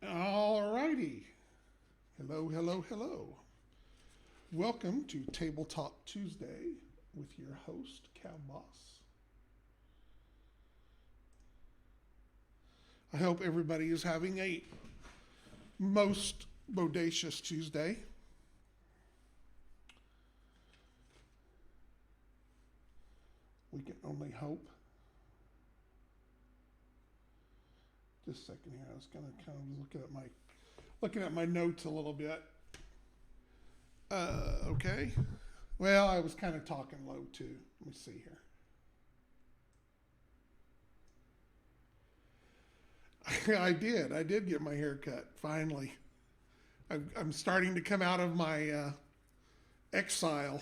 All righty. Hello, hello, hello. Welcome to Tabletop Tuesday with your host, CAVBoss. I hope everybody is having a most bodacious Tuesday. We can only hope. Just a second here. I was kind of looking at my notes a little bit. Okay. Well, I was kind of talking low too. Let me see here. I did get my hair cut finally. I'm starting to come out of my exile.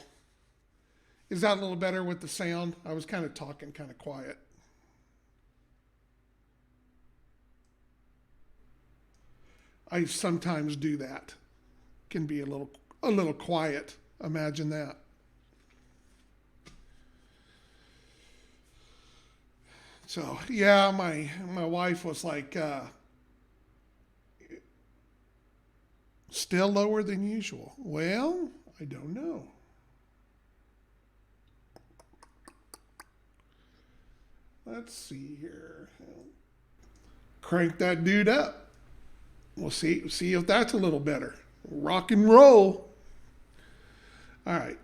Is that a little better with the sound? I was kind of talking kind of quiet. I sometimes do that. Can be a little quiet. Imagine that. So yeah, my wife was like, still lower than usual. Well, I don't know. Let's see here. Crank that dude up. We'll see if that's a little better. Rock and roll. All right.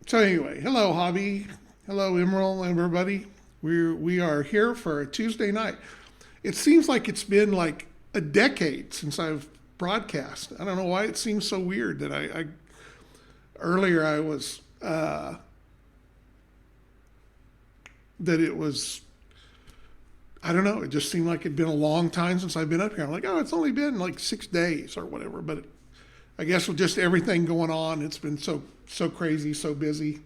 So anyway, hello Hobby, hello Emerald, everybody. We are here for a Tuesday night. It seems like it's been like a decade since I've broadcast. I don't know why it seems so weird that I earlier I was that it was. I don't know. It just seemed like it'd been a long time since I've been up here. I'm like, oh, it's only been like 6 days or whatever. But I guess with just everything going on, it's been so crazy, so busy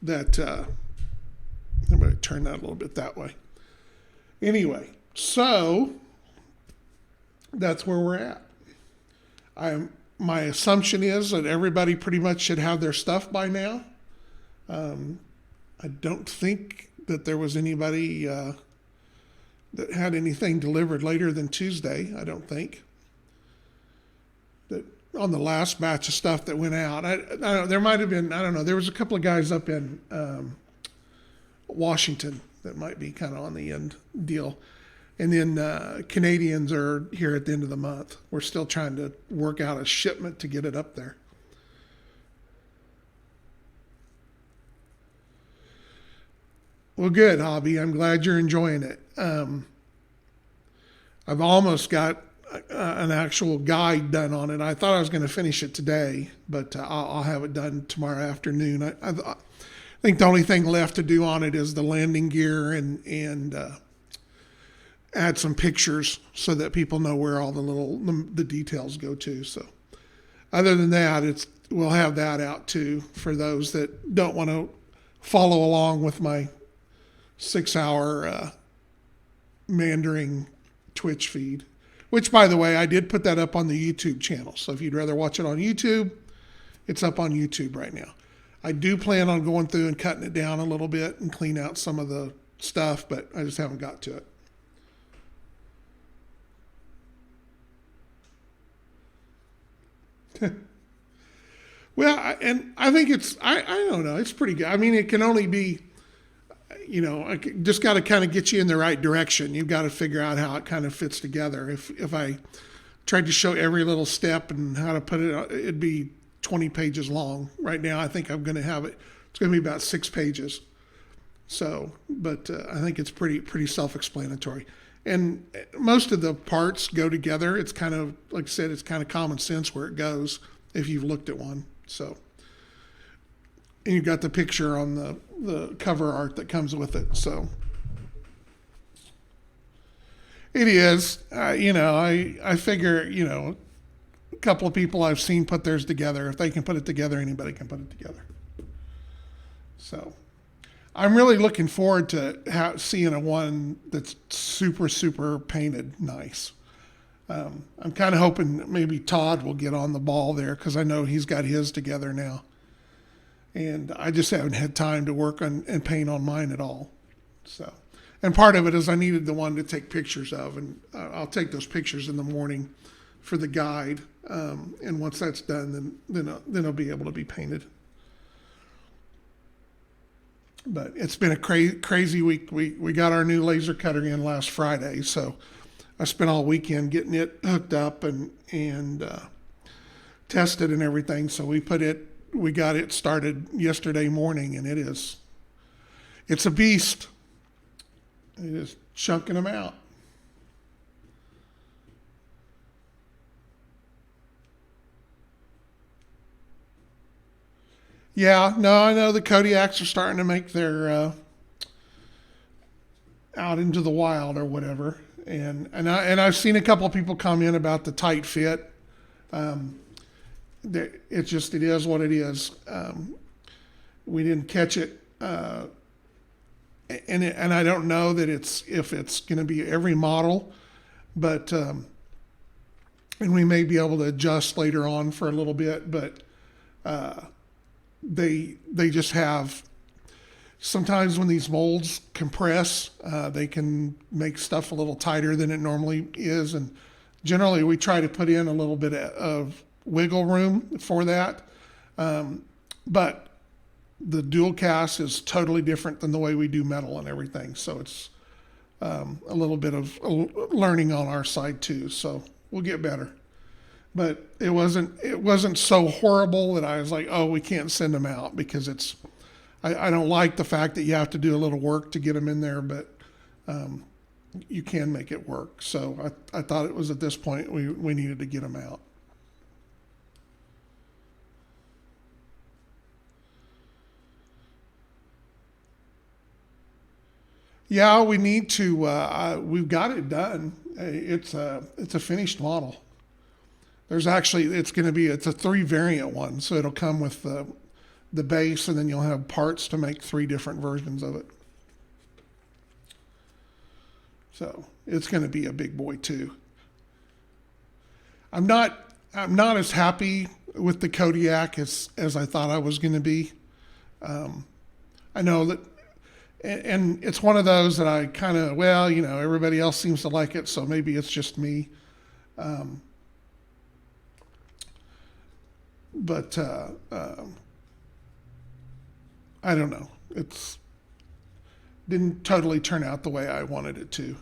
that I'm going to turn that a little bit that way. Anyway, so that's where we're at. My assumption is that everybody pretty much should have their stuff by now. I don't think that there was anybody that had anything delivered later than Tuesday, I don't think. That on the last batch of stuff that went out, I don't know, there might have been, I don't know, there was a couple of guys up in Washington that might be kind of on the end deal. And then Canadians are here at the end of the month. We're still trying to work out a shipment to get it up there. Well, good, Hobby. I'm glad you're enjoying it. I've almost got an actual guide done on it. I thought I was going to finish it today, but I'll have it done tomorrow afternoon. I think the only thing left to do on it is the landing gear and add some pictures so that people know where all the details go to. So other than that, we'll have that out too for those that don't want to follow along with my 6-hour meandering Twitch feed, which, by the way, I did put that up on the YouTube channel. So if you'd rather watch it on YouTube, it's up on YouTube right now. I do plan on going through and cutting it down a little bit and clean out some of the stuff, but I just haven't got to it. Well, I think I don't know. It's pretty good. I mean, it can only be, I just got to kind of get you in the right direction. You've got to figure out how it kind of fits together. If I tried to show every little step and how to put it, it'd be 20 pages long. Right now, I think I'm going to have it. It's going to be about 6 pages. So, but I think it's pretty self-explanatory. And most of the parts go together. It's kind of, like I said, it's kind of common sense where it goes if you've looked at one. So. And you've got the picture on the cover art that comes with it. So it is, I figure, a couple of people I've seen put theirs together. If they can put it together, anybody can put it together. So I'm really looking forward to seeing a one that's super, super painted nice. I'm kind of hoping maybe Todd will get on the ball there because I know he's got his together now. And I just haven't had time to work on and paint on mine at all. So And part of it is I needed the one to take pictures of, and I'll take those pictures in the morning for the guide. And once that's done, then it'll be able to be painted. But it's been a crazy week. We got our new laser cutter in last Friday, so I spent all weekend getting it hooked up and tested and everything. So we got it started yesterday morning, and it's a beast. It is chunking them out. Yeah, no, I know the Kodiaks are starting to make their out into the wild or whatever, and I've seen a couple of people comment about the tight fit. Um, it is what it is. We didn't catch it, and I don't know that if it's going to be every model, but and we may be able to adjust later on for a little bit, but. They just have sometimes when these molds compress, they can make stuff a little tighter than it normally is, and generally we try to put in a little bit of wiggle room for that. But the dual cast is totally different than the way we do metal and everything, so it's a little bit of learning on our side too. So we'll get better. But it wasn't so horrible that I was like, oh, we can't send them out, because I don't like the fact that you have to do a little work to get them in there, but you can make it work. So I thought it was at this point we needed to get them out. Yeah, we need to. We've got it done. It's a finished model. It's a 3 variant one, so it'll come with the base, and then you'll have parts to make 3 different versions of it. So it's going to be a big boy too. I'm not as happy with the Kodiak as I thought I was going to be. I know that, and it's one of those that I kind of, everybody else seems to like it, so maybe it's just me. But I don't know. It's didn't totally turn out the way I wanted it to.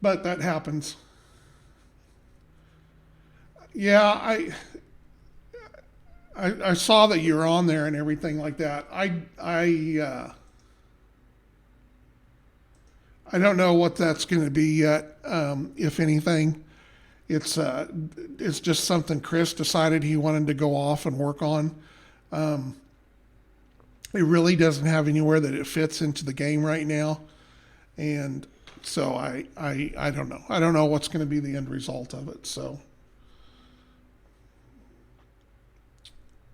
But that happens. Yeah, I saw that you were on there and everything like that. I don't know what that's going to be yet, if anything. It's just something Chris decided he wanted to go off and work on. It really doesn't have anywhere that it fits into the game right now, and so I don't know. I don't know what's going to be the end result of it. So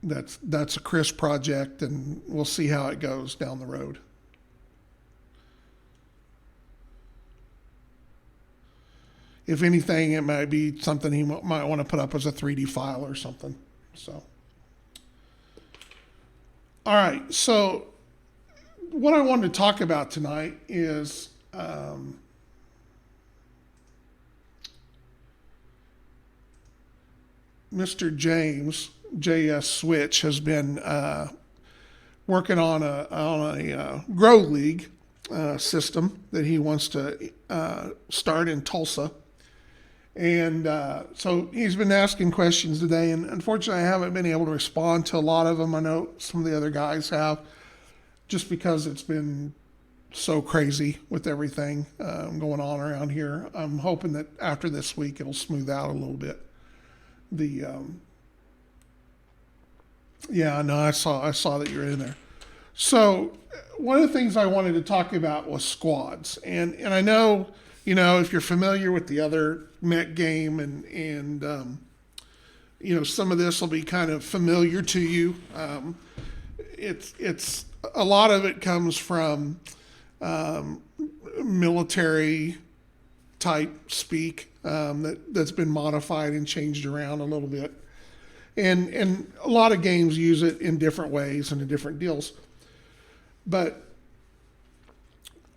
that's a Chris project, and we'll see how it goes down the road. If anything, it might be something he might want to put up as a 3D file or something. So, all right. So, what I wanted to talk about tonight is Mr. James JS Switch has been working on a Grow League system that he wants to start in Tulsa. And so he's been asking questions today, and unfortunately I haven't been able to respond to a lot of them. I know some of the other guys have, just because it's been so crazy with everything going on around here. I'm hoping that after this week it'll smooth out a little bit. Yeah, no, I saw that you're in there. So one of the things I wanted to talk about was squads, and I know, if you're familiar with the other mech game, and some of this will be kind of familiar to you. It's a lot of it comes from military type speak that's been modified and changed around a little bit, and a lot of games use it in different ways and in different deals. But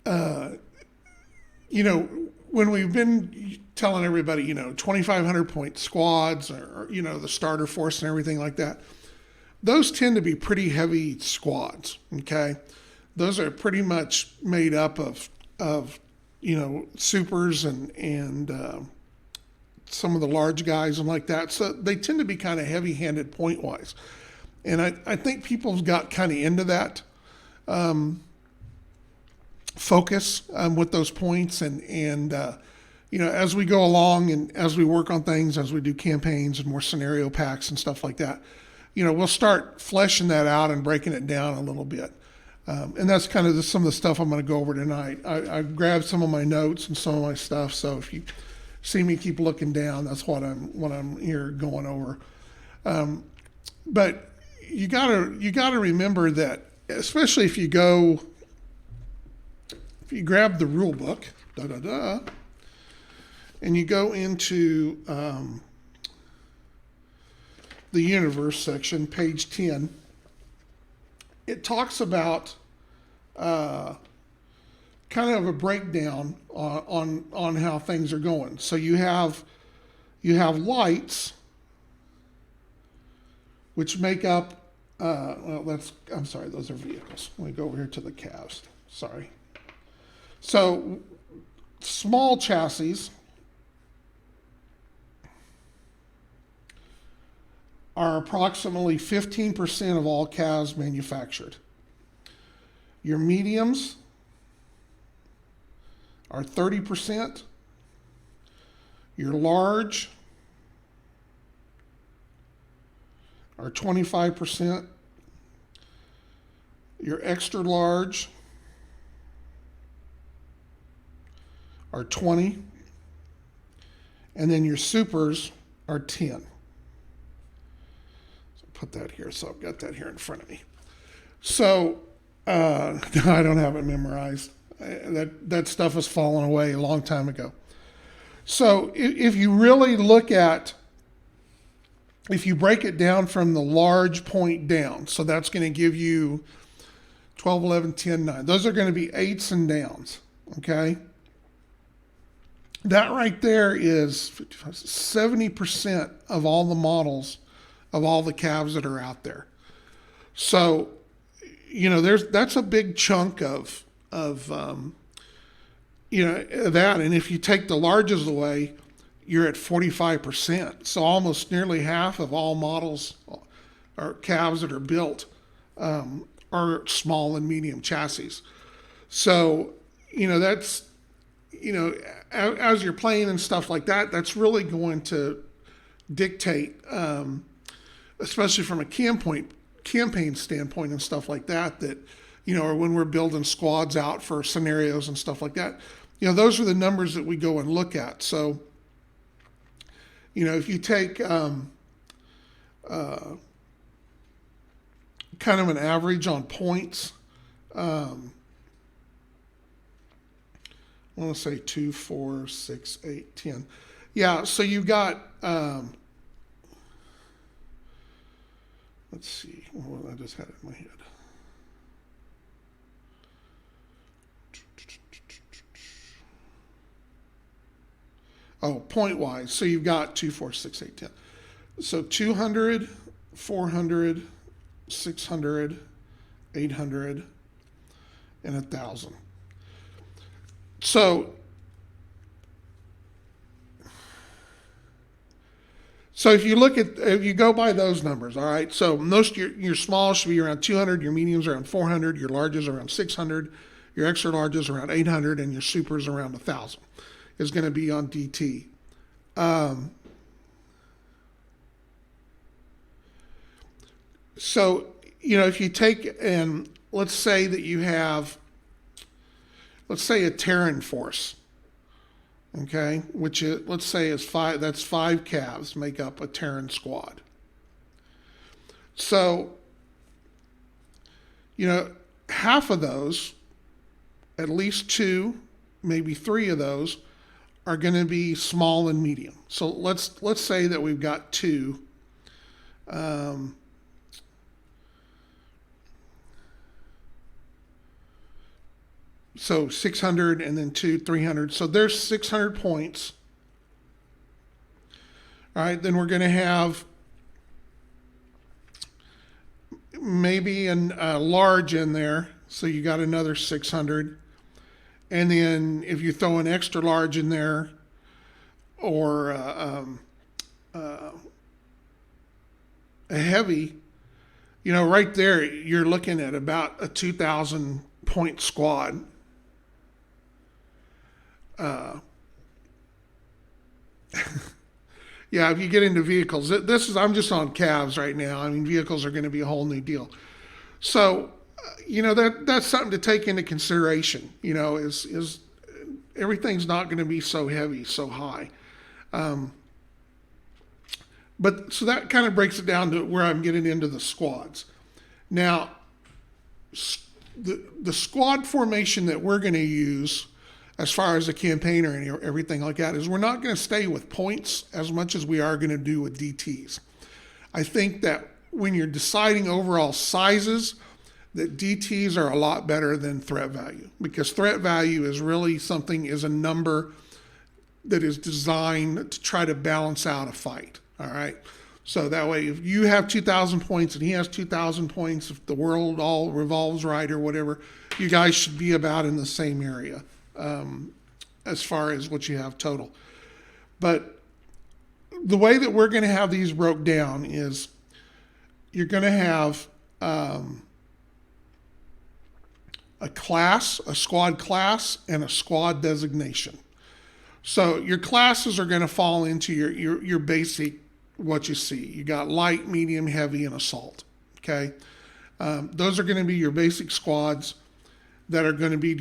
you know, when we've been telling everybody, 2,500 point squads or, the starter force and everything like that, those tend to be pretty heavy squads. Okay. Those are pretty much made up of supers and some of the large guys and like that. So they tend to be kind of heavy handed point wise. And I think people's got kind of into that focus with those points and as we go along and as we work on things, as we do campaigns and more scenario packs and stuff like that, we'll start fleshing that out and breaking it down a little bit. And that's kind of some of the stuff I'm going to go over tonight. I grabbed some of my notes and some of my stuff, so if you see me keep looking down, that's what I'm here going over. But you gotta remember that, especially if you grab the rule book, and you go into the universe section, page 10, it talks about kind of a breakdown on how things are going. So you have lights, which make up I'm sorry, those are vehicles. Let me go over here to the CAVs. Sorry. So small chassis are approximately 15% of all CAVs manufactured. Your mediums are 30%. Your large are 25%. Your extra large are 20. And then your supers are 10. So put that here. So I've got that here in front of me. So I don't have it memorized. That stuff has fallen away a long time ago. So if you really look at, if you break it down from the large point down, so that's going to give you 12, 11, 10, 9. Those are going to be 8s and downs, okay? That right there is 70% of all the models of all the CAVs that are out there. So, that's a big chunk of that. And if you take the larges away, you're at 45%. So almost nearly half of all models or CAVs that are built are small and medium chassis. So, that's, as you're playing and stuff like that, that's really going to dictate, especially from a campaign standpoint and stuff like that, or when we're building squads out for scenarios and stuff like that, those are the numbers that we go and look at. So, if you take kind of an average on points, I want to say 2, 4, 6, 8, 10. Yeah, so you've got, let's see, I just had it in my head. Oh, point-wise, so you've got 2, 4, 6, 8, 10. So 200, 400, 600, 800, and 1,000. So if you go by those numbers, all right, so most your small should be around 200, your mediums around 400, your larges around 600, your extra larges around 800, and your supers around 1,000 is going to be on DT. So, if you take, and let's say that you have, let's say a Terran force, okay, which is, let's say is 5, that's 5 CAVs make up a Terran squad. So, half of those, at least 2, maybe 3 of those, are going to be small and medium. So let's say that we've got 2. So 600 and then 300. So there's 600 points. All right, then we're going to have maybe a large in there. So you got another 600. And then if you throw an extra large in there, or a heavy, right there, you're looking at about a 2,000 point squad. Yeah, if you get into vehicles, I'm just on calves right now. I mean, vehicles are going to be a whole new deal. So, that's something to take into consideration. Is everything's not going to be so heavy, so high. But so that kind of breaks it down to where I'm getting into the squads. Now, the squad formation that we're going to use as far as a campaign or everything like that is we're not going to stay with points as much as we are going to do with DTs. I think that when you're deciding overall sizes, that DTs are a lot better than threat value, because threat value is a number that is designed to try to balance out a fight. All right. So that way, if you have 2,000 points and he has 2,000 points, if the world all revolves right or whatever, you guys should be about in the same area as far as what you have total. But the way that we're going to have these broke down is you're going to have a class, a squad class, and a squad designation. So your classes are going to fall into your basic, what you see. You got light, medium, heavy, and assault. Okay, those are going to be your basic squads that are going to be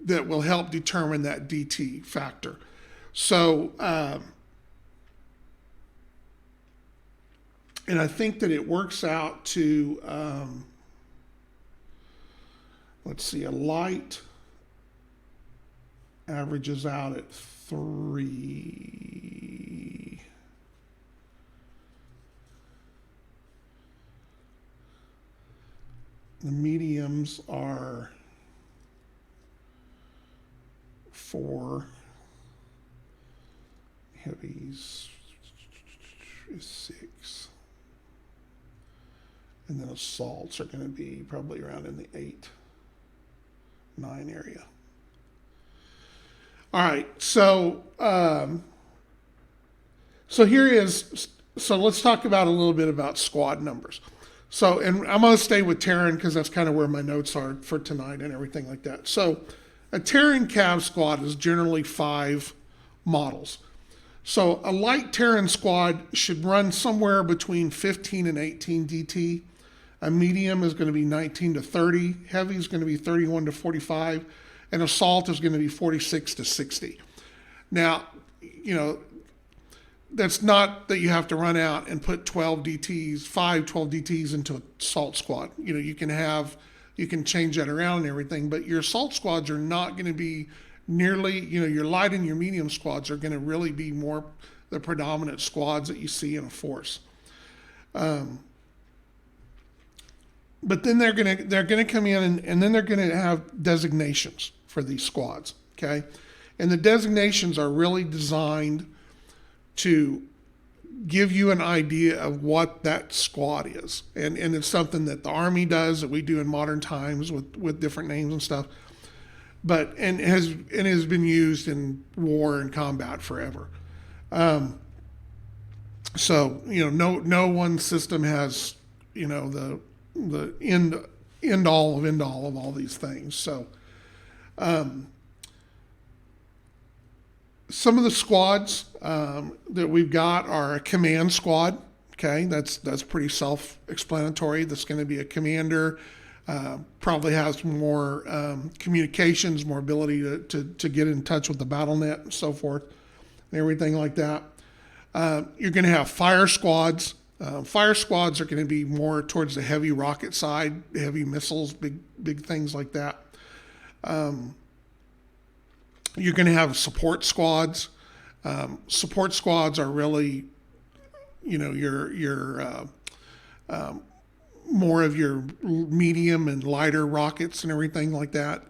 that will help determine that DT factor. So, and I think that it works out to, let's see, a light averages out at 3. The mediums are 4. Heavies is 6. And then assaults are going to be probably around in the 8, 9 area. All right, so let's talk about a little bit about squad numbers. So, and I'm going to stay with Terran because that's kind of where my notes are for tonight and everything like that. So, a Terran Cav squad is generally 5 models. So, a light Terran squad should run somewhere between 15 and 18 DT. A medium is going to be 19 to 30. Heavy is going to be 31 to 45. And assault is going to be 46 to 60. Now, that's not that you have to run out and put 12 DTs into an assault squad. You can change that around and everything, but your assault squads are not going to be nearly, your light and your medium squads are going to really be more the predominant squads that you see in a force. But then they're going to come in and then they're going to have designations for these squads. Okay. And the designations are really designed to give you an idea of what that squad is. And it's something that the Army does, that we do in modern times with different names and stuff. But and has been used in war and combat forever. So no one system has the end all of all these things. So some of the squads that we've got are a command squad. Okay, that's pretty self-explanatory. That's going to be a commander. Probably has more communications, more ability to get in touch with the battle net and so forth, and everything like that. You're going to have fire squads. Fire squads are going to be more towards the heavy rocket side, heavy missiles, big things like that. You're going to have support squads. Support squads are really, your more of your medium and lighter rockets and everything like that.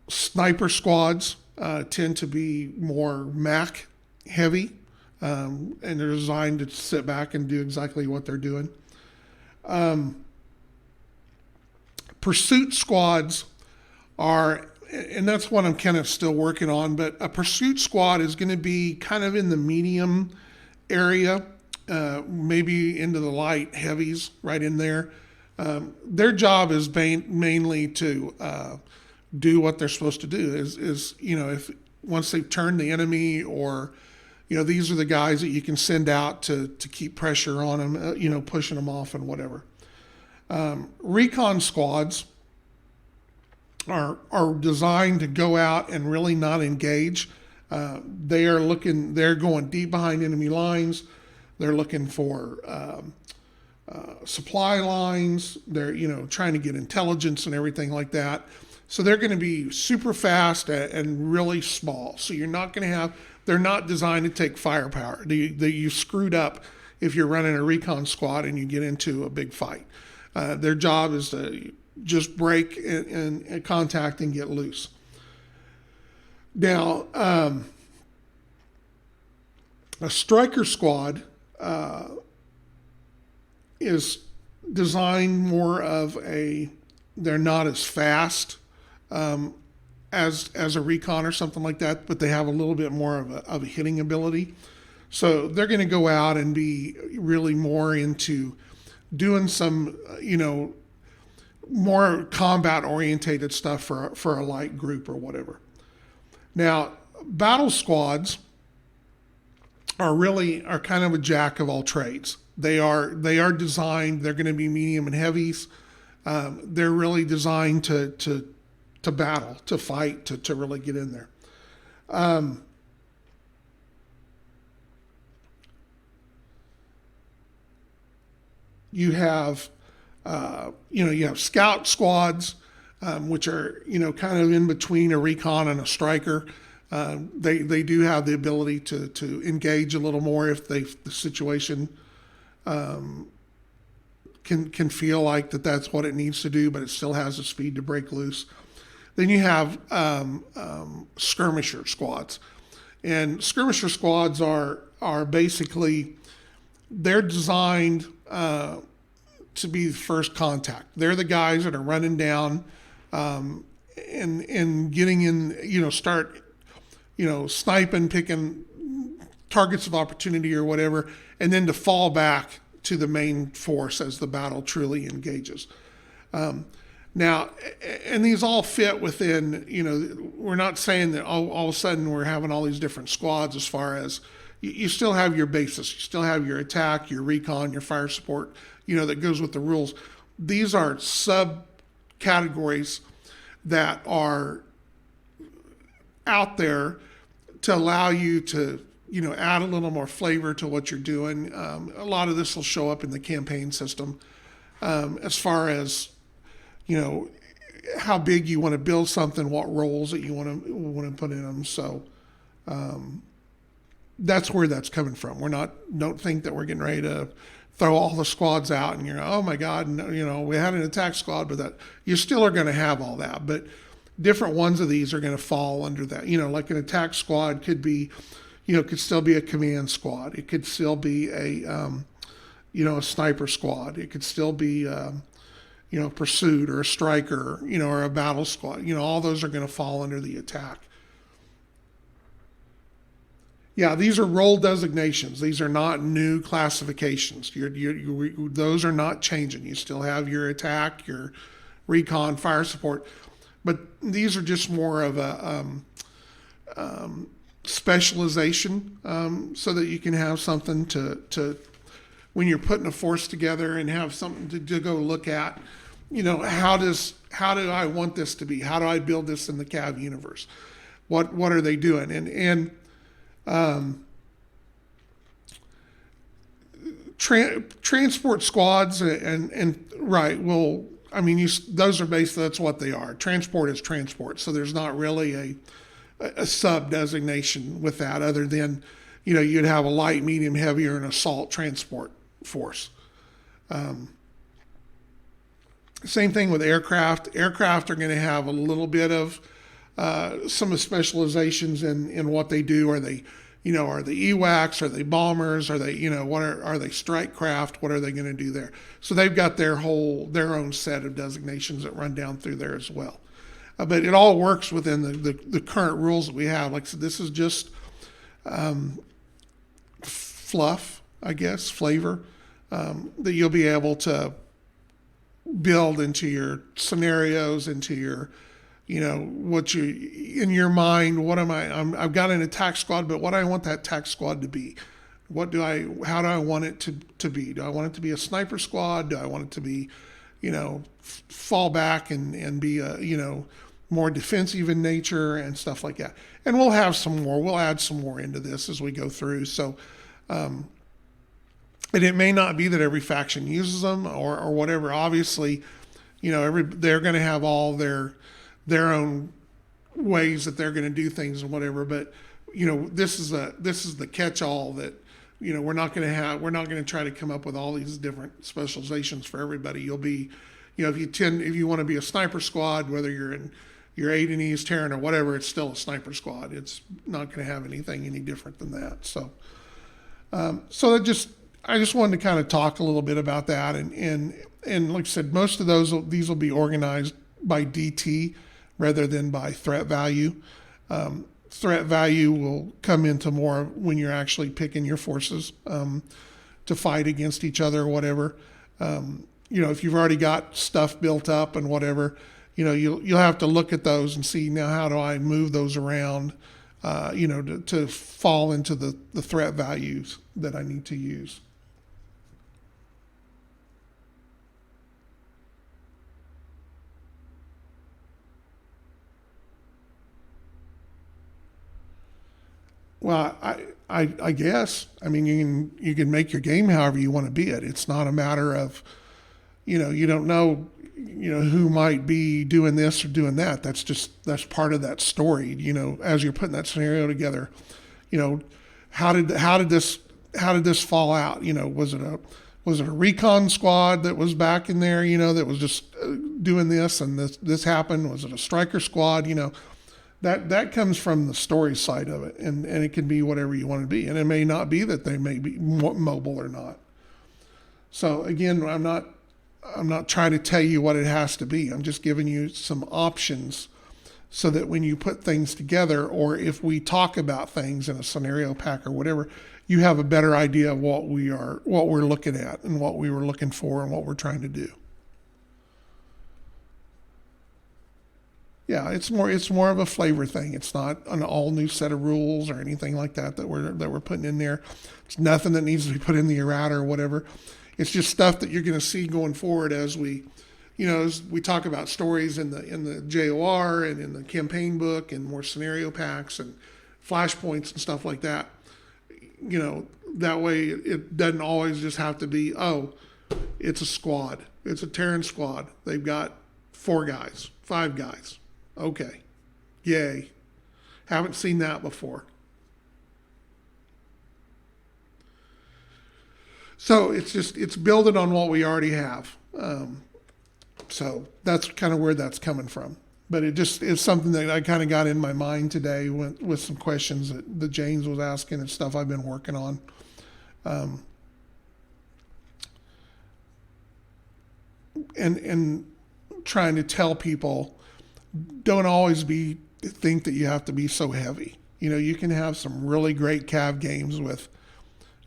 Sniper squads tend to be more MAC heavy, and they're designed to sit back and do exactly what they're doing. Pursuit squads are, and that's what I'm kind of still working on, but a pursuit squad is going to be kind of in the medium area, maybe into the light heavies right in there. Their job is mainly to do what they're supposed to do. Is if once they've turned the enemy, or these are the guys that you can send out to keep pressure on them, pushing them off and whatever. Recon squads are designed to go out and really not engage. They're going deep behind enemy lines. They're looking for supply lines. They're trying to get intelligence and everything like that. So they're going to be super fast and really small. So they're not designed to take firepower. You screwed up if you're running a recon squad and you get into a big fight. Their job is to just break and contact and get loose. Now, a striker squad is designed more of they're not as fast as a recon or something like that, but they have a little bit more of a hitting ability. So they're going to go out and be really more into doing some, more combat orientated stuff for a light group or whatever. Now, battle squads are kind of a jack of all trades. They are designed. They're going to be medium and heavies. They're really designed to battle, to fight, to really get in there. You have scout squads, which are kind of in between a recon and a striker. They do have the ability to engage a little more if the situation can feel like that's what it needs to do, but it still has the speed to break loose. Then you have skirmisher squads, and skirmisher squads are basically, they're designed to be the first contact. They're the guys that are running down and getting in, start sniping, picking targets of opportunity or whatever, and then to fall back to the main force as the battle truly engages. Now, and these all fit within, we're not saying that all of a sudden we're having all these different squads. As far as you still have your basis, you still have your attack, your recon, your fire support, that goes with the rules. These are subcategories that are out there to allow you to, add a little more flavor to what you're doing. A lot of this will show up in the campaign system, as far as, how big you want to build something, what roles that you want to put in them. So that's where that's coming from. Don't think that we're getting ready to throw all the squads out and oh my God, we had an attack squad, but that you still are going to have all that. But different ones of these are going to fall under that. Like an attack squad could be, could still be a command squad. It could still be a sniper squad. It could still be, pursuit or a striker, or a battle squad. All those are going to fall under the attack. Yeah, these are role designations. These are not new classifications. Those are not changing. You still have your attack, your recon, fire support, but these are just more of a specialization, so that you can have something to when you're putting a force together and have something to go look at. How do I want this to be? How do I build this in the CAV universe? What are they doing? And transport squads and right. Well, those are basically, that's what they are. Transport is transport. So there's not really a sub designation with that, other than, you'd have a light, medium, heavy, or an assault transport force. Same thing with aircraft. Aircraft are going to have a little bit of some of specializations in what they do. Are they, are they EWACs? Are they bombers? Are they, are they strike craft? What are they going to do there? So they've got their own set of designations that run down through there as well. But it all works within the current rules that we have. Like I said, this is just fluff, I guess, flavor that you'll be able to build into your scenarios, into your, what you in your mind. What am I? I've got an attack squad, but what do I want that attack squad to be? How do I want it to be? Do I want it to be a sniper squad? Do I want it to be, fall back and be a, more defensive in nature and stuff like that? And we'll add some more into this as we go through. So, and it may not be that every faction uses them or whatever. Obviously, they're going to have all their own ways that they're going to do things and whatever. But this is the catch-all that we're not going to try to come up with all these different specializations for everybody. You'll be, if you want to be a sniper squad, whether you're in your Adenese, Terran, or whatever, it's still a sniper squad. It's not going to have anything any different than that. So, I just wanted to kind of talk a little bit about that, and like I said, most of these will be organized by DT rather than by threat value. Threat value will come into more when you're actually picking your forces to fight against each other or whatever. If you've already got stuff built up and whatever, you'll have to look at those and see, now how do I move those around, to fall into the threat values that I need to use. Well, I guess, I mean, you can make your game however you want to be it. It's not a matter of, you don't know, who might be doing this or doing that. That's part of that story. As you're putting that scenario together, how did this fall out? Was it a recon squad that was back in there? That was just doing this, and this happened. Was it a striker squad? That comes from the story side of it, and it can be whatever you want to be, and it may not be that they may be mobile or not. So again, I'm not trying to tell you what it has to be. I'm just giving you some options so that when you put things together, or if we talk about things in a scenario pack or whatever, you have a better idea of what we're looking at and what we were looking for and what we're trying to do. Yeah, it's more of a flavor thing. It's not an all new set of rules or anything like that we're putting in there. It's nothing that needs to be put in the errata or whatever. It's just stuff that you're going to see going forward as we talk about stories in the JOR and in the campaign book and more scenario packs and flashpoints and stuff like that. That way it doesn't always just have to be, it's a squad. It's a Terran squad. They've got 4 guys, 5 guys. Okay. Yay. Haven't seen that before. So it's building on what we already have. So that's kind of where that's coming from. But it's something that I kind of got in my mind today with some questions that James was asking and stuff I've been working on. And trying to tell people, don't always think that you have to be so heavy. You can have some really great CAV games with,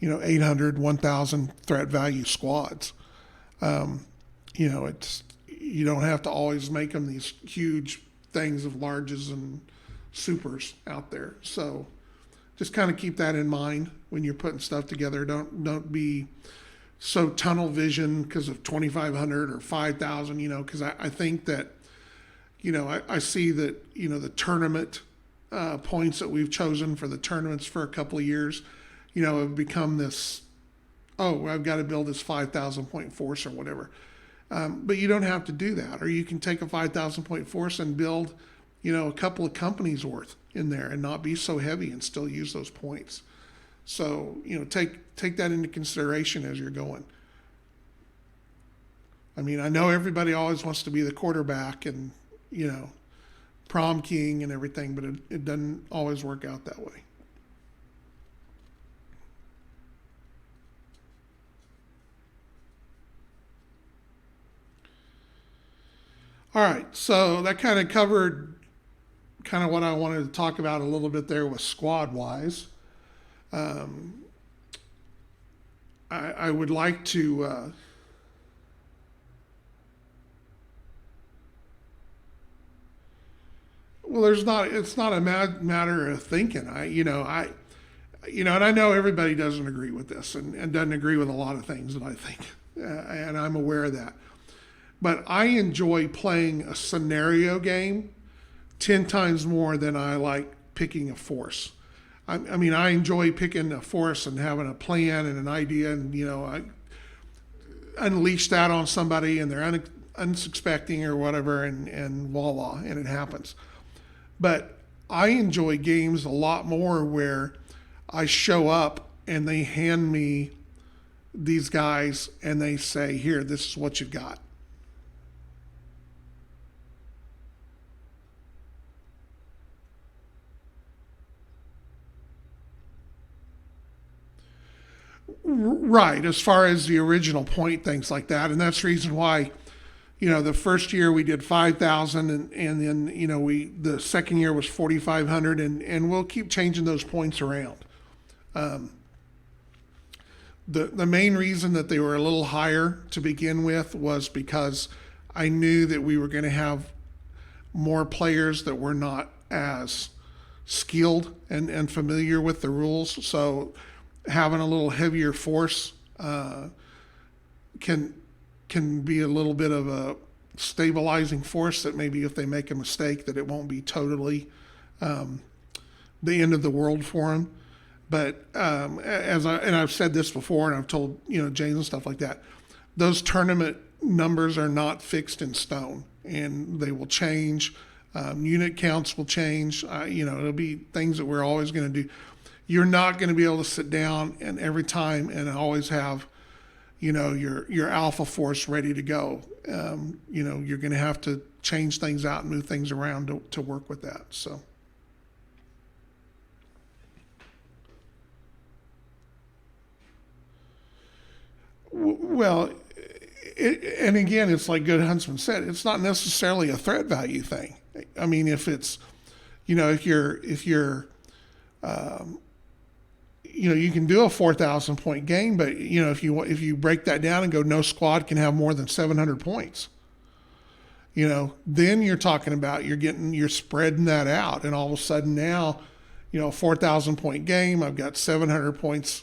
800, 1,000 threat value squads. You don't have to always make them these huge things of larges and supers out there. So just kind of keep that in mind when you're putting stuff together. Don't be so tunnel vision because of 2,500 or 5,000, because I think that, I see that, the tournament points that we've chosen for the tournaments for a couple of years, have become this, I've got to build this 5,000 point force or whatever. But you don't have to do that. Or you can take a 5,000 point force and build, a couple of companies worth in there and not be so heavy and still use those points. So, take that into consideration as you're going. I mean, I know everybody always wants to be the quarterback and, you know, prom king and everything, but it doesn't always work out that way. All right, so that kind of covered kind of what I wanted to talk about a little bit there with squad wise. Um, I would like to. Well, there's not. It's not a matter of thinking. And I know everybody doesn't agree with this, and doesn't agree with a lot of things that I think, and I'm aware of that. But I enjoy playing a scenario game 10 times more than I like picking a force. I mean, I enjoy picking a force and having a plan and an idea, and I unleash that on somebody, and they're unsuspecting or whatever, and voila, and it happens. But I enjoy games a lot more where I show up and they hand me these guys and they say, "Here, this is what you've got." Right, as far as the original point, things like that, and that's the reason why, the first year we did 5,000, and then the second year was 4,500, and we'll keep changing those points around. Um, the main reason that they were a little higher to begin with was because I knew that we were going to have more players that were not as skilled and familiar with the rules, so having a little heavier force can be a little bit of a stabilizing force, that maybe if they make a mistake that it won't be totally the end of the world for them. But I've said this before, and I've told James and stuff like that, those tournament numbers are not fixed in stone, and they will change. Unit counts will change. It'll be things that we're always going to do. You're not going to be able to sit down and every time and always have, your alpha force ready to go. You're going to have to change things out and move things around to work with that. So. Well, and again, it's like Good Huntsman said, it's not necessarily a threat value thing. I mean, if it's, if you're, you can do a 4,000 point game, but if you break that down and go, no squad can have more than 700 points, then you're talking about you're spreading that out, and all of a sudden now, 4,000 point game, I've got 700 points,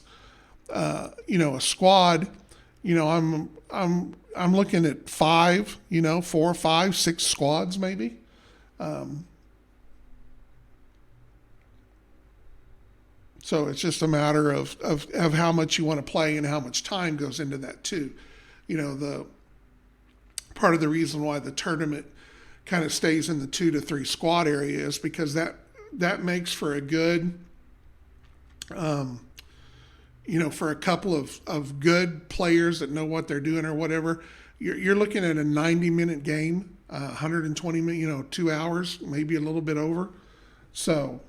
a squad, I'm looking at 4, 5, 6 squads maybe. So it's just a matter of how much you want to play and how much time goes into that too. The part of the reason why the tournament kind of stays in the 2 to 3 squad area is because that makes for a good, for a couple of good players that know what they're doing or whatever. You're looking at a 90-minute game, 120 minutes, 2 hours, maybe a little bit over. So.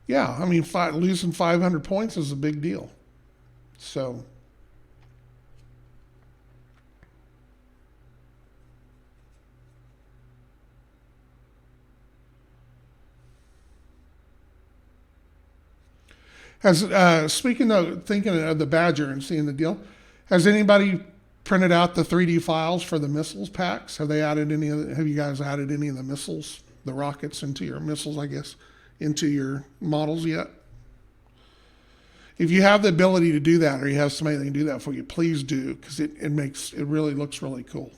Yeah, I mean, losing 500 points is a big deal. So, speaking of thinking of the Badger and seeing the deal, has anybody printed out the 3D files for the missiles packs? Have you guys added any of the missiles, the rockets into your missiles, I guess, into your models yet? If you have the ability to do that, or you have somebody that can do that for you, please do, because it really looks really cool.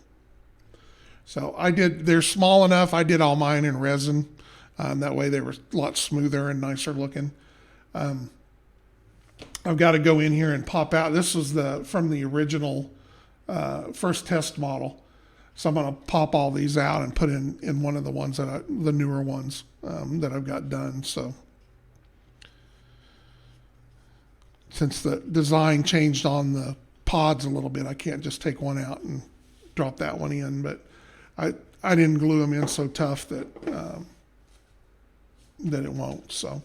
So they're small enough. I did all mine in resin. That way they were a lot smoother and nicer looking. I've got to go in here and pop out. This was from the original first test model. So I'm going to pop all these out and put in one of the newer ones that I've got done. So since the design changed on the pods a little bit. I can't just take one out and drop that one in, but I didn't glue them in so tough that that it won't. So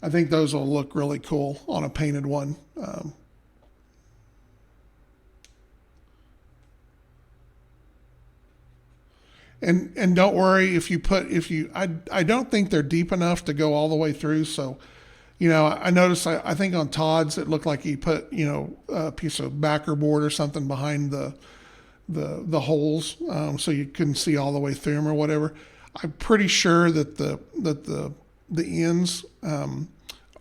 I think those will look really cool on a painted one. And don't worry if you I don't think they're deep enough to go all the way through. So, I noticed I think on Todd's it looked like he put a piece of backer board or something behind the holes, so you couldn't see all the way through them or whatever. I'm pretty sure that the ends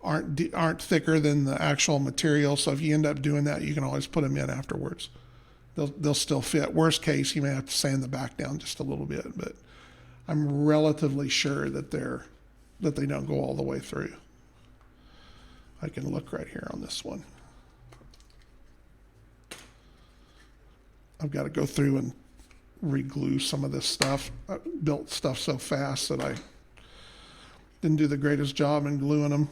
aren't thicker than the actual material. So if you end up doing that, you can always put them in afterwards. They'll still fit. Worst case, you may have to sand the back down just a little bit, but I'm relatively sure that they don't go all the way through. I can look right here on this one. I've got to go through and re-glue some of this stuff. I built stuff so fast that I didn't do the greatest job in gluing them.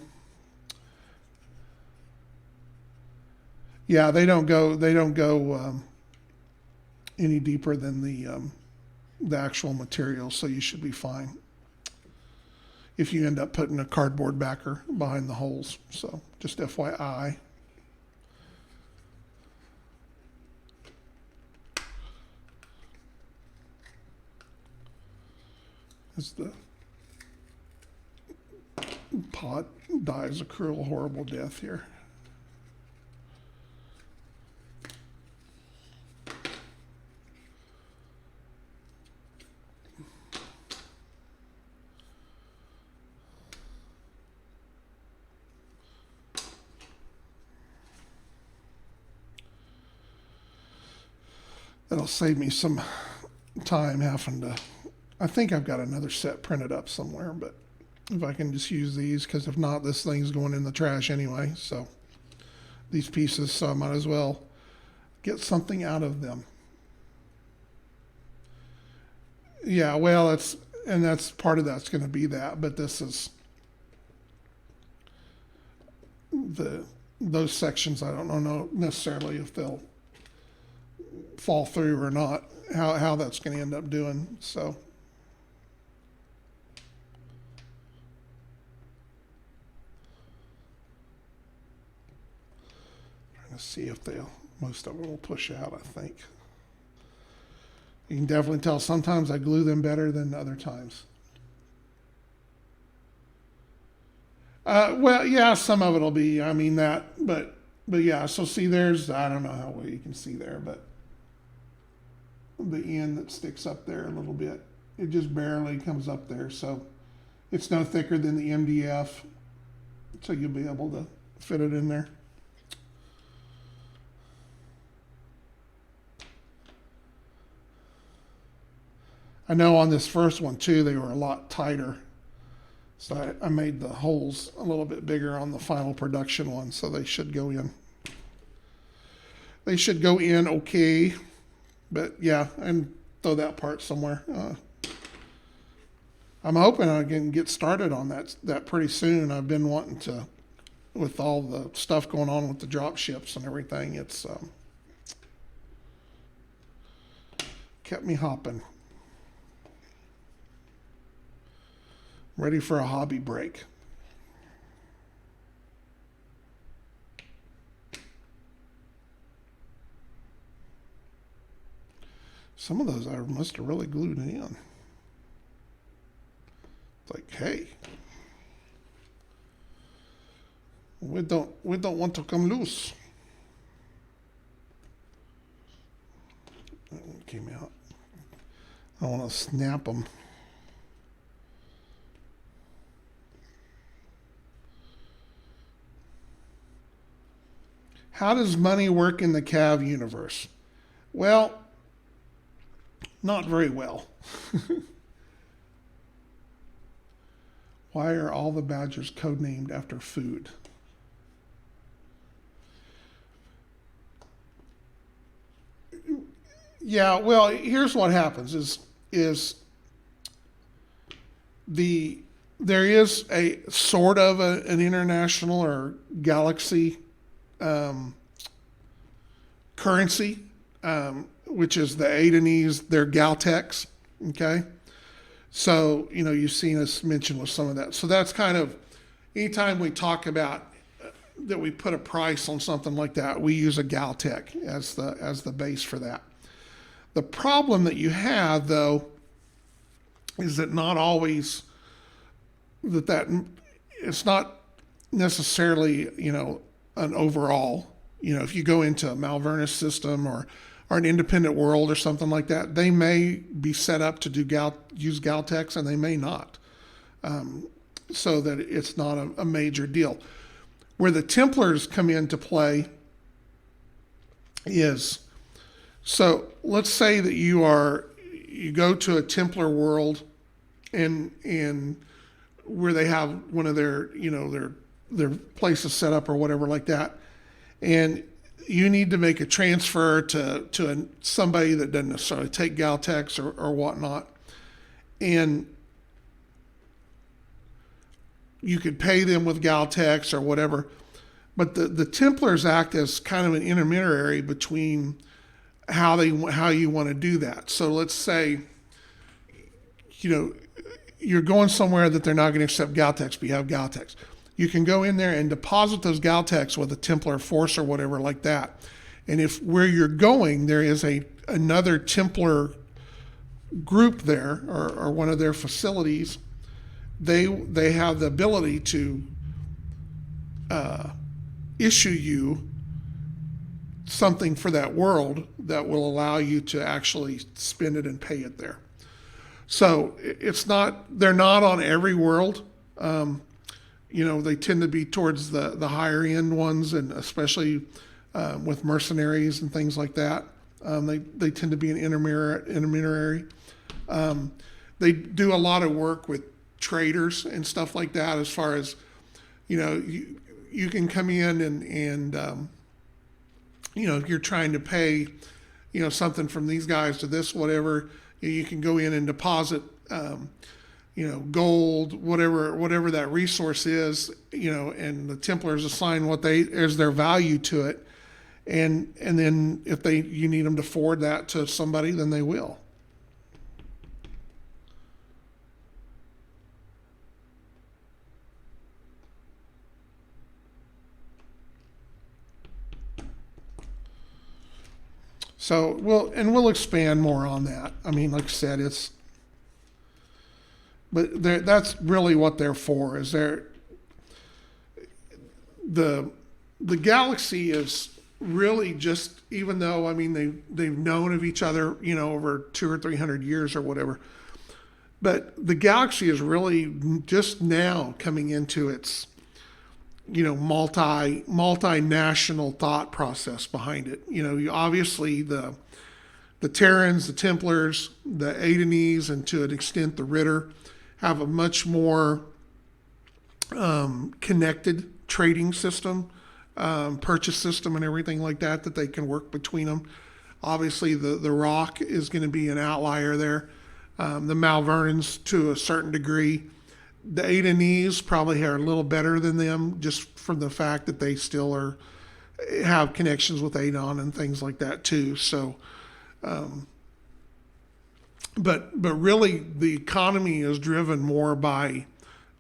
Yeah, they don't go any deeper than the actual material, so you should be fine if you end up putting a cardboard backer behind the holes. So just FYI. As the pot dies a cruel, horrible death here. That'll save me some time having to. I think I've got another set printed up somewhere, but if I can just use these, because if not, this thing's going in the trash anyway. So these pieces, so I might as well get something out of them. Yeah, well, that's part of that's going to be that, but this is those sections. I don't know necessarily if they'll fall through or not, how that's going to end up doing. So trying to see if most of them will push out. I think you can definitely tell sometimes I glue them better than other times. Well, yeah, some of it'll be, but yeah, so see I don't know how well you can see there, but the end that sticks up there a little bit, it just barely comes up there. So it's no thicker than the MDF, so you'll be able to fit it in there. I know on this first one too, they were a lot tighter. So I made the holes a little bit bigger on the final production one, so they should go in. They should go in okay, but yeah, and throw that part somewhere. I'm hoping I can get started on that pretty soon. I've been wanting to, with all the stuff going on with the drop ships and everything. It's kept me hopping. Ready for a hobby break. Some of those I must have really glued in. It's like, hey, we don't want to come loose. That one came out. I want to snap them. How does money work in the CAV universe? Well, not very well. Why are all the badgers codenamed after food? Yeah, well, here's what happens is there is a sort of an international or galaxy currency, which is the Adenese, their Galtex. Okay. So, you've seen us mention with some of that. So that's kind of, anytime we talk about that we put a price on something like that, we use a Galtech as the base for that. The problem that you have, though, is that not always that it's not necessarily, an overall. If you go into a Malvernus system or an independent world or something like that, they may be set up to use Galtex and they may not. So that it's not a major deal. Where the Templars come into play is, so let's say that you go to a Templar world and where they have one of their places set up or whatever like that, and you need to make a transfer to somebody that doesn't necessarily take Galtex or whatnot, and you could pay them with Galtex or whatever, but the Templars act as kind of an intermediary between how you want to do that. So let's say, you're going somewhere that they're not going to accept Galtex, but you have Galtex. You can go in there and deposit those Galtex with a Templar force or whatever like that. And if where you're going, there is another Templar group there or one of their facilities, they have the ability to issue you something for that world that will allow you to actually spend it and pay it there. So they're not on every world. They tend to be towards the higher end ones, and especially with mercenaries and things like that. They tend to be an intermediary. They do a lot of work with traders and stuff like that, as far as, you can come in and if you're trying to pay, something from these guys to this, whatever, you can go in and deposit, gold, whatever that resource is, and the Templars assign as their value to it. And then if you need them to forward that to somebody, then they will. So we'll expand more on that. I mean, like I said, that's really what they're for. Is the galaxy is really just, even though, I mean, they've known of each other, over 200 or 300 years or whatever, but the galaxy is really just now coming into its multinational thought process behind it. Obviously the Terrans, the Templars, the Adenese, and to an extent the Ritter have a much more connected trading system, purchase system, and everything like that they can work between them. Obviously the Rock is going to be an outlier there. The Malvernans to a certain degree. The Adenese probably are a little better than them, just from the fact that they still have connections with Adon and things like that too. So, but really the economy is driven more by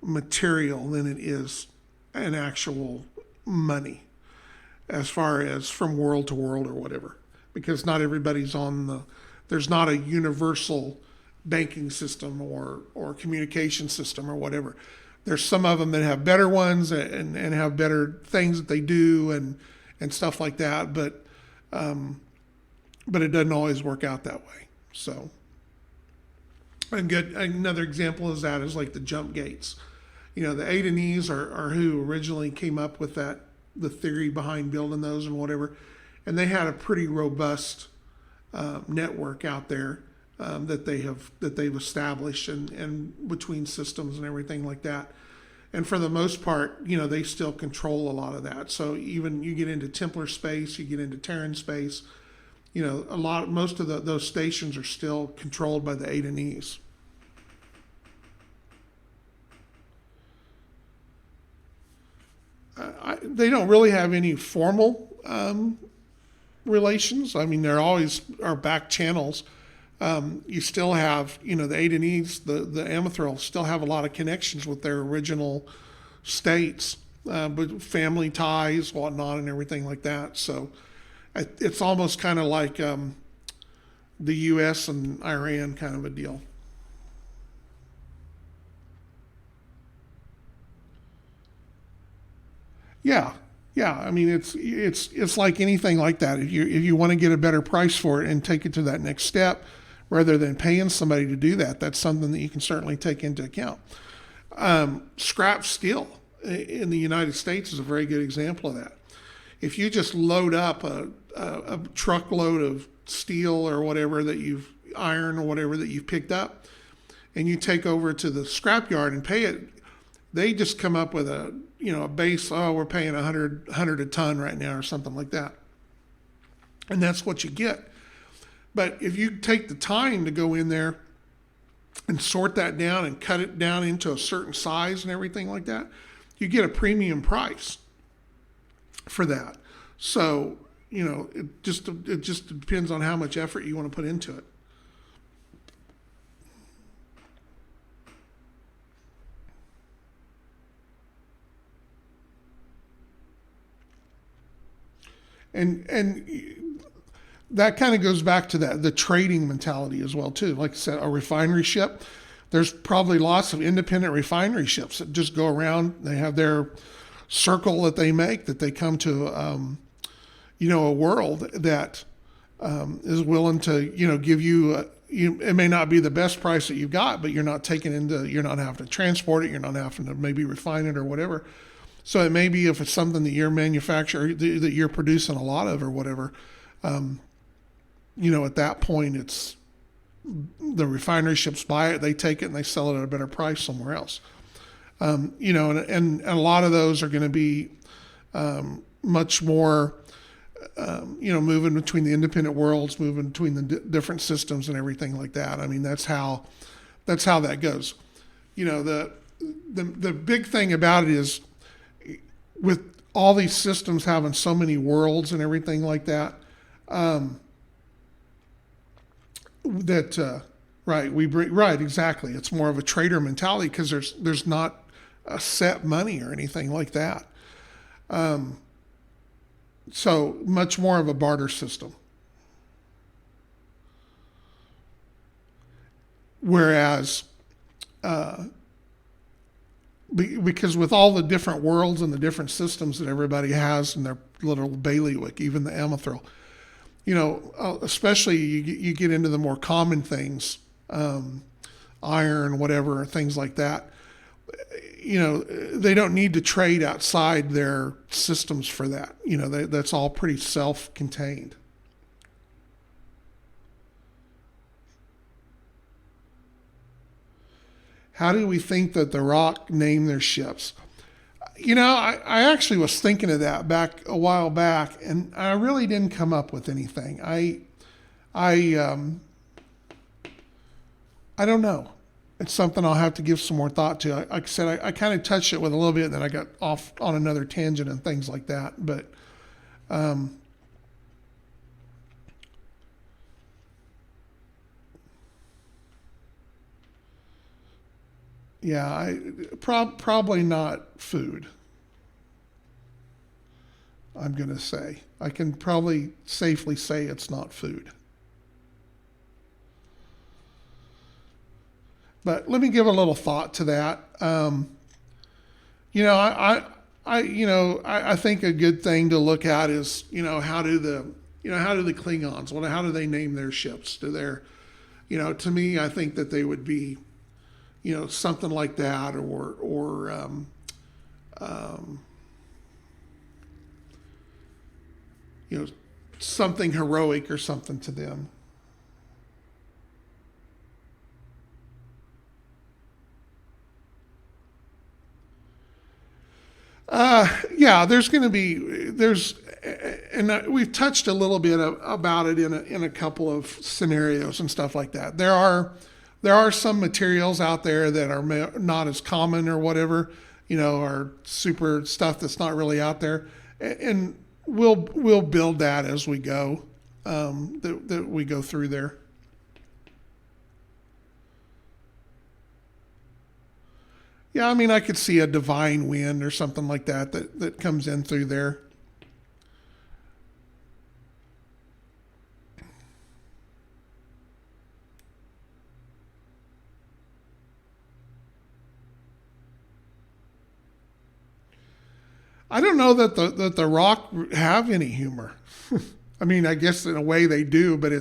material than it is an actual money, as far as from world to world or whatever, because not everybody's there's not a universal banking system or communication system or whatever. There's some of them that have better ones and have better things that they do and stuff like that, but it doesn't always work out that way. So another example is like the jump gates. The Adenese are who originally came up with the theory behind building those and whatever, and they had a pretty robust network out there that they've established and between systems and everything like that. And for the most part, they still control a lot of that. So even you get into Templar space, you get into Terran space, most of those stations are still controlled by the Adenese. they don't really have any formal relations. I mean, there always are back channels. You still have, the Adenese, the Amethyl still have a lot of connections with their original states, but family ties, whatnot, and everything like that. So it's almost kind of like the U.S. and Iran kind of a deal. Yeah, yeah. I mean, it's like anything like that. If you want to get a better price for it and take it to that next step, rather than paying somebody to do that, that's something that you can certainly take into account. Scrap steel in the United States is a very good example of that. If you just load up a truckload of steel or whatever that you've iron or whatever that you've picked up, and you take over to the scrap yard and pay it, they just come up with a base. Oh, we're paying 100 a ton right now or something like that, and that's what you get. But if you take the time to go in there and sort that down and cut it down into a certain size and everything like that, you get a premium price for that. So, it just depends on how much effort you want to put into it. And that kind of goes back to the trading mentality as well too. Like I said, a refinery ship, there's probably lots of independent refinery ships that just go around. They have their circle that they make, that they come to, a world that is willing to, give you, it may not be the best price that you've got, but you're not having to transport it. You're not having to maybe refine it or whatever. So it may be if it's something that you're manufacturing, that you're producing a lot of or whatever, at that point, it's the refinery ships buy it, they take it, and they sell it at a better price somewhere else. And a lot of those are going to be much more, moving between the independent worlds, moving between the different systems and everything like that. I mean, that's how that goes. The big thing about it is, with all these systems having so many worlds and everything like that, right, exactly. It's more of a trader mentality because there's not a set money or anything like that. So much more of a barter system. Whereas, because with all the different worlds and the different systems that everybody has in their little bailiwick, even the Amethyl, especially you get into the more common things, iron, whatever, things like that. They don't need to trade outside their systems for that. That's all pretty self-contained. How do we think that the Rock named their ships? I actually was thinking of that back a while back, and I really didn't come up with anything. I don't know. It's something I'll have to give some more thought to. Like I said, I kind of touched it with a little bit, and then I got off on another tangent and things like that. But yeah, probably not food. I'm going to say. I can probably safely say it's not food. But let me give a little thought to that. I think a good thing to look at is, how do the Klingons, how do they name their ships? To me, I think that they would be, something like that, or something heroic or something to them. Yeah, and we've touched a little bit about it in a couple of scenarios and stuff like that. There are some materials out there that are not as common or whatever, or super stuff that's not really out there, and we'll build that as we go, that we go through there. Yeah, I mean, I could see a divine wind or something like that comes in through there. I don't know that the Rock have any humor. I mean, I guess in a way they do, but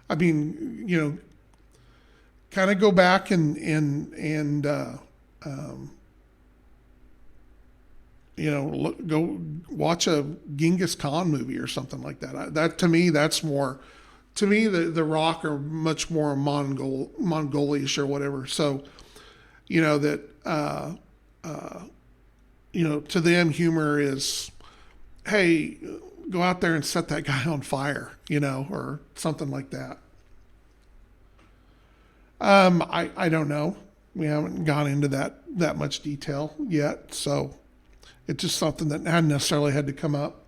I mean, kind of go back and um, go watch a Genghis Khan movie or something like that. That to me, that's more. To me, the Rock are much more Mongolish or whatever. So, that to them, humor is, hey, go out there and set that guy on fire, or something like that. I don't know. We haven't gone into that much detail yet, so it's just something that hadn't necessarily had to come up.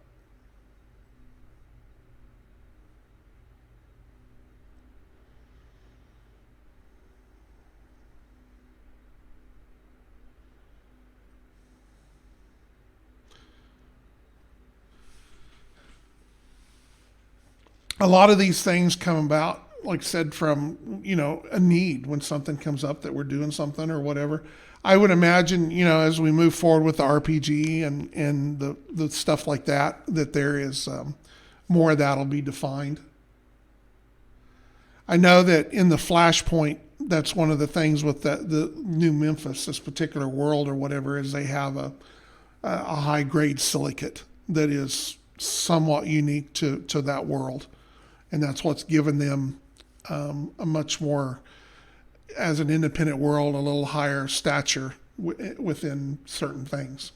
A lot of these things come about, like I said, from a need when something comes up that we're doing something or whatever. I would imagine, as we move forward with the RPG and the stuff like that there is more of that'll be defined. I know that in the Flashpoint, that's one of the things with the New Memphis, this particular world or whatever, is they have a high grade silicate that is somewhat unique to that world, and that's what's given them a much more, as an independent world, a little higher stature within certain things.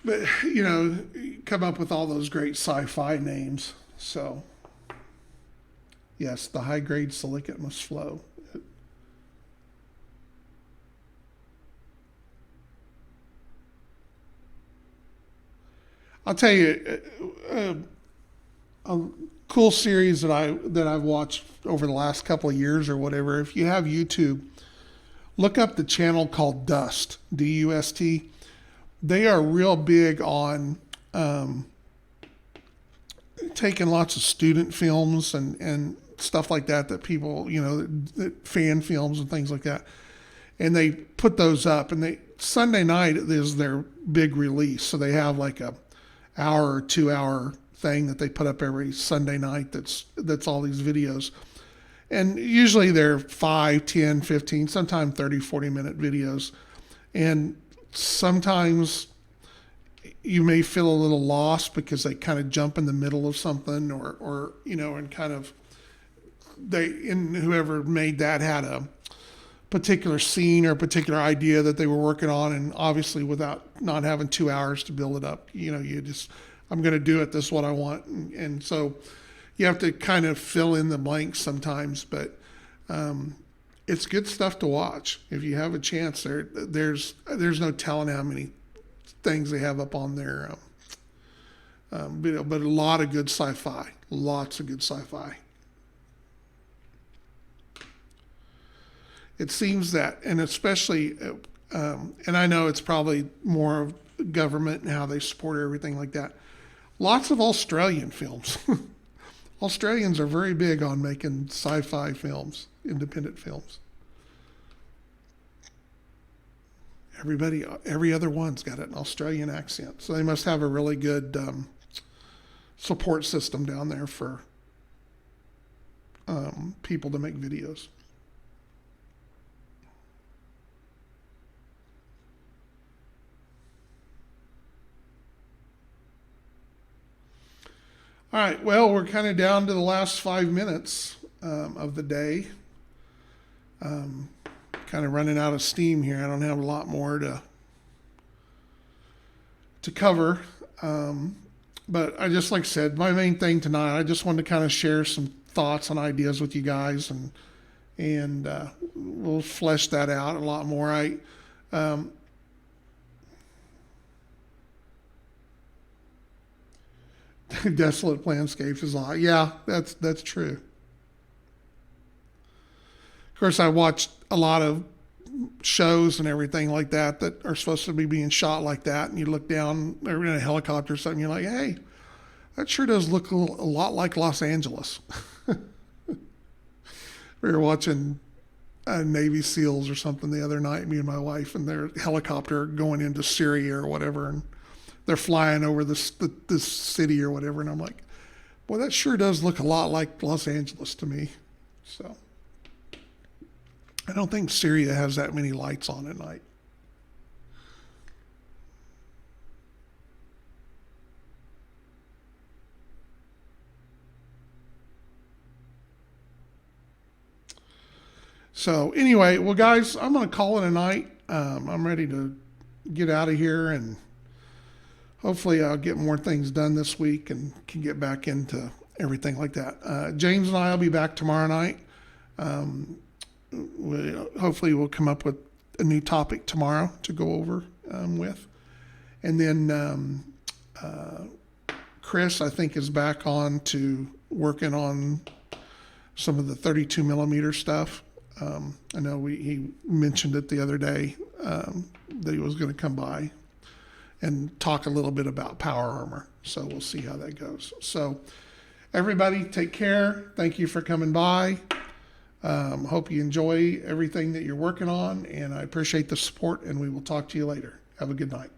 But come up with all those great sci-fi names. So yes, the high grade silicate must flow. I'll tell you, a cool series that I've watched over the last couple of years or whatever. If you have YouTube, look up the channel called Dust, Dust. They are real big on taking lots of student films and stuff like that people, that fan films and things like that. And they put those up, and Sunday night is their big release. So they have like a hour or 2 hour thing that they put up every Sunday night. That's all these videos. And usually they're 5, 10, 15, sometimes 30, 40-minute videos. And sometimes you may feel a little lost because they kind of jump in the middle of something, or and kind of whoever made that had a particular scene or a particular idea that they were working on, and obviously without not having 2 hours to build it up, you just, I'm going to do it. This is what I want, and so you have to kind of fill in the blanks sometimes, but it's good stuff to watch if you have a chance. There's no telling how many things they have up on there, but a lot of good sci-fi, lots of good sci-fi. It seems that, and especially, and I know it's probably more of government and how they support everything like that. Lots of Australian films. Australians are very big on making sci-fi films, independent films. Every other one's got an Australian accent, so they must have a really good support system down there for people to make videos. All right, well, we're kind of down to the last 5 minutes of the day. Kind of running out of steam here. I don't have a lot more to cover. But I just, like I said, my main thing tonight, I just wanted to kind of share some thoughts and ideas with you guys, and we'll flesh that out a lot more. Desolate landscapes is a lot. Yeah, that's true. Of course, I watched a lot of shows and everything like that that are supposed to be being shot like that, and you look down, they're in a helicopter or something, you're like, hey, that sure does look a lot like Los Angeles. We were watching Navy SEALs or something the other night, me and my wife, and their helicopter going into Syria or whatever, and they're flying over this city or whatever, and I'm like, boy, that sure does look a lot like Los Angeles to me. So I don't think Syria has that many lights on at night. So anyway, well, guys, I'm going to call it a night. I'm ready to get out of here, and hopefully I'll get more things done this week and can get back into everything like that. James and I will be back tomorrow night. Hopefully we'll come up with a new topic tomorrow to go over with. And then Chris, I think, is back on to working on some of the 32 millimeter stuff. I know he mentioned it the other day that he was going to come by and talk a little bit about power armor. So we'll see how that goes. So everybody, take care. Thank you for coming by. Hope you enjoy everything that you're working on, and I appreciate the support, and we will talk to you later. Have a good night.